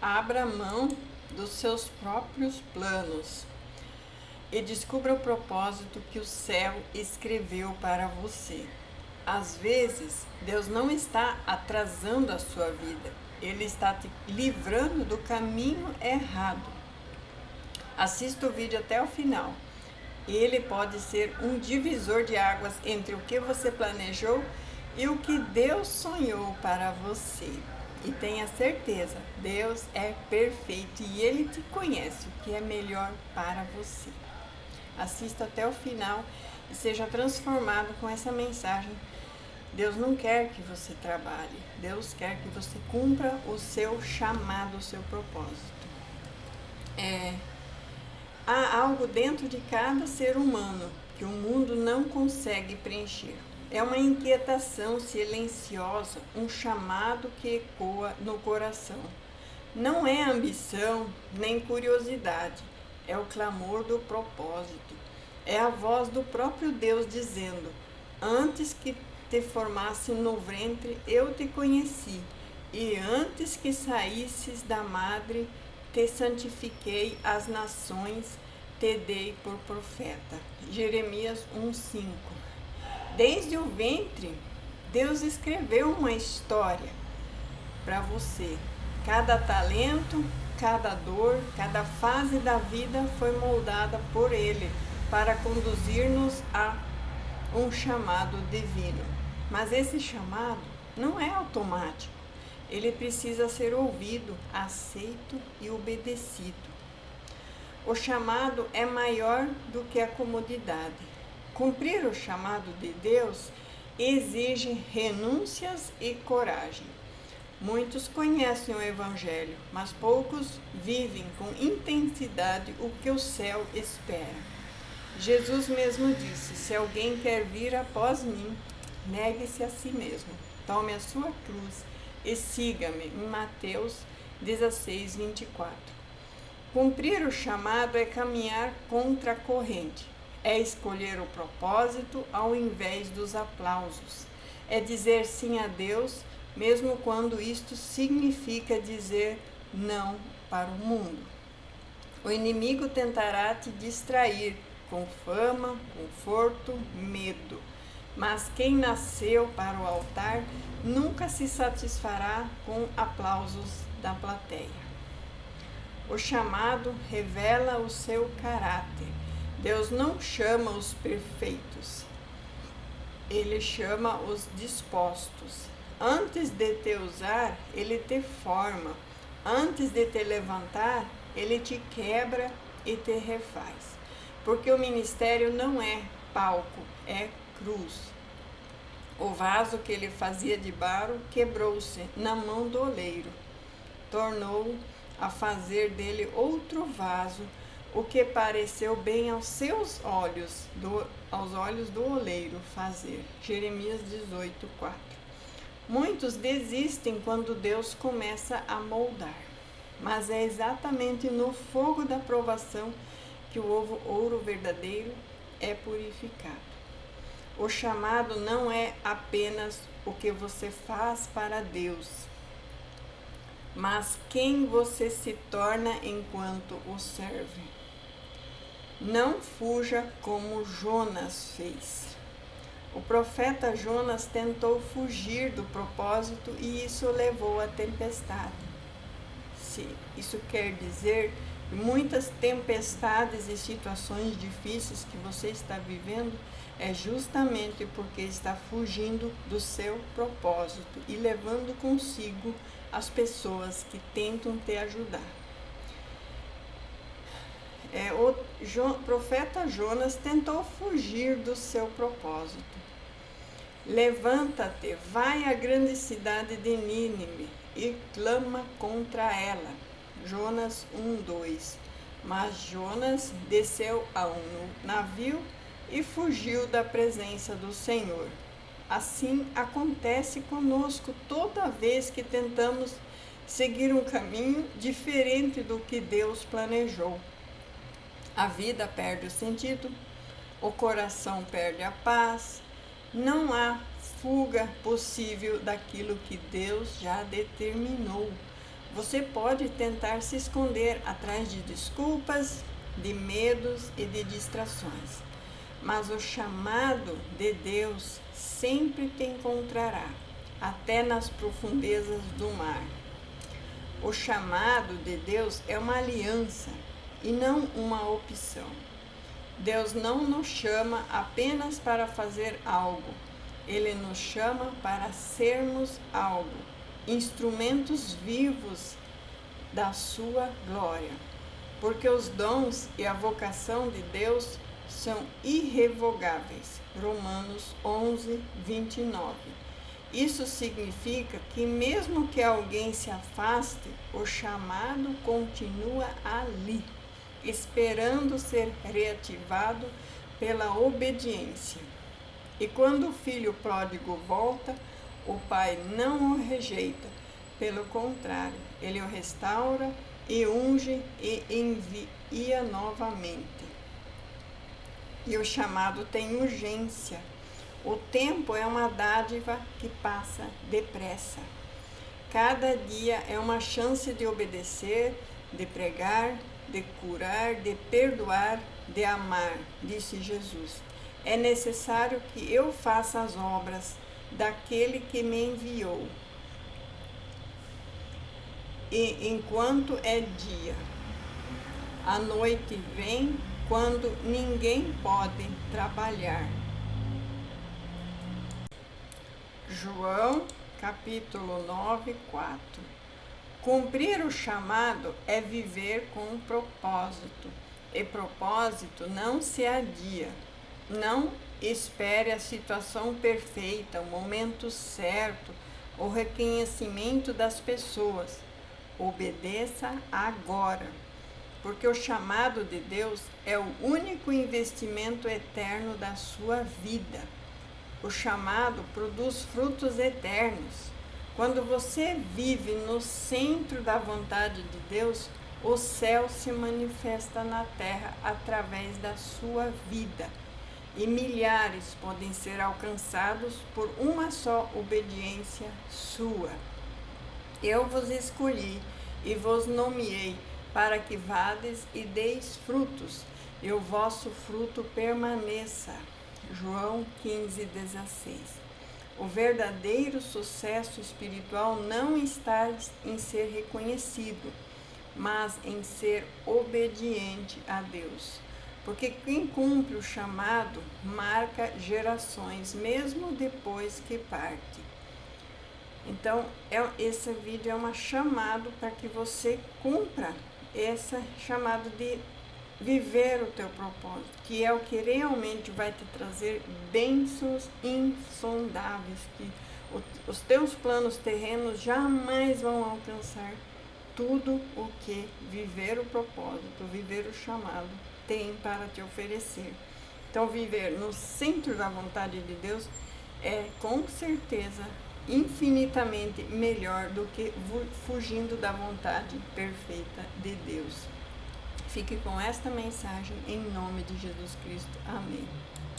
Abra mão dos seus próprios planos e descubra o propósito que o céu escreveu para você. Às vezes, Deus não está atrasando a sua vida, Ele está te livrando do caminho errado. Assista o vídeo até o final. Ele pode ser um divisor de águas entre o que você planejou e o que Deus sonhou para você. E tenha certeza, Deus é perfeito e Ele te conhece o que é melhor para você. Assista até o final e seja transformado com essa mensagem. Deus não quer que você trabalhe, Deus quer que você cumpra o seu chamado, o seu propósito. Há algo dentro de cada ser humano que o mundo não consegue preencher. É uma inquietação silenciosa, um chamado que ecoa no coração. Não é ambição nem curiosidade, é o clamor do propósito. É a voz do próprio Deus dizendo: antes que te formasse no ventre, eu te conheci, e antes que saísses da madre, te santifiquei as nações, te dei por profeta. Jeremias 1:5. Desde o ventre, Deus escreveu uma história para você. Cada talento, cada dor, cada fase da vida foi moldada por Ele para conduzir-nos a um chamado divino. Mas esse chamado não é automático. Ele precisa ser ouvido, aceito e obedecido. O chamado é maior do que a comodidade. Cumprir o chamado de Deus exige renúncias e coragem. Muitos conhecem o Evangelho, mas poucos vivem com intensidade o que o céu espera. Jesus mesmo disse: se alguém quer vir após mim, negue-se a si mesmo, tome a sua cruz e siga-me, em Mateus 16:24. Cumprir o chamado é caminhar contra a corrente, é escolher o propósito ao invés dos aplausos, é dizer sim a Deus, mesmo quando isto significa dizer não para o mundo. O inimigo tentará te distrair com fama, conforto, medo, mas quem nasceu para o altar nunca se satisfará com aplausos da plateia. O chamado revela o seu caráter. Deus não chama os perfeitos, Ele chama os dispostos. Antes de te usar, Ele te forma. Antes de te levantar, Ele te quebra e te refaz. Porque o ministério não é palco, é cruz. O vaso que ele fazia de barro quebrou-se na mão do oleiro. Tornou a fazer dele outro vaso, o que pareceu bem aos seus olhos, aos olhos do oleiro fazer. Jeremias 18:4. Muitos desistem quando Deus começa a moldar, mas é exatamente no fogo da provação que o ouro verdadeiro é purificado. O chamado não é apenas o que você faz para Deus, mas quem você se torna enquanto o serve. Não fuja como Jonas fez. O profeta Jonas tentou fugir do propósito e isso levou à tempestade. Isso quer dizer que muitas tempestades e situações difíceis que você está vivendo é justamente porque está fugindo do seu propósito e levando consigo as pessoas que tentam te ajudar. O profeta Jonas tentou fugir do seu propósito. Levanta-te, vai à grande cidade de Nínive e clama contra ela. Jonas 1:2. Mas Jonas desceu a um navio e fugiu da presença do Senhor. Assim acontece conosco toda vez que tentamos seguir um caminho diferente do que Deus planejou. A vida perde o sentido, o coração perde a paz, não há fuga possível daquilo que Deus já determinou. Você pode tentar se esconder atrás de desculpas, de medos e de distrações, mas o chamado de Deus sempre te encontrará, até nas profundezas do mar. O chamado de Deus é uma aliança e não uma opção. Deus não nos chama apenas para fazer algo, Ele nos chama para sermos algo, instrumentos vivos da sua glória, porque os dons e a vocação de Deus são irrevogáveis. Romanos 11, 29. Isso significa que mesmo que alguém se afaste, o chamado continua ali, esperando ser reativado pela obediência. E quando o filho pródigo volta, o pai não o rejeita, pelo contrário, ele o restaura e unge e envia novamente. E o chamado tem urgência. O tempo é uma dádiva que passa depressa. Cada dia é uma chance de obedecer, de pregar, de curar, de perdoar, de amar, disse Jesus. É necessário que eu faça as obras daquele que me enviou. E enquanto é dia, a noite vem quando ninguém pode trabalhar. João, capítulo 9, 4. Cumprir o chamado é viver com propósito, e propósito não se adia. Não espere a situação perfeita, o momento certo, o reconhecimento das pessoas. Obedeça agora, porque o chamado de Deus é o único investimento eterno da sua vida. O chamado produz frutos eternos. Quando você vive no centro da vontade de Deus, o céu se manifesta na terra através da sua vida. E milhares podem ser alcançados por uma só obediência sua. Eu vos escolhi e vos nomeei para que vades e deis frutos, e o vosso fruto permaneça. João 15, 16. O verdadeiro sucesso espiritual não está em ser reconhecido, mas em ser obediente a Deus. Porque quem cumpre o chamado marca gerações, mesmo depois que parte. Então, esse vídeo é um chamado para que você cumpra esse chamado de viver o teu propósito, que é o que realmente vai te trazer bênçãos insondáveis, que os teus planos terrenos jamais vão alcançar tudo o que viver o propósito, viver o chamado tem para te oferecer. Então, viver no centro da vontade de Deus é, com certeza, infinitamente melhor do que fugindo da vontade perfeita de Deus. Fique com esta mensagem em nome de Jesus Cristo. Amém.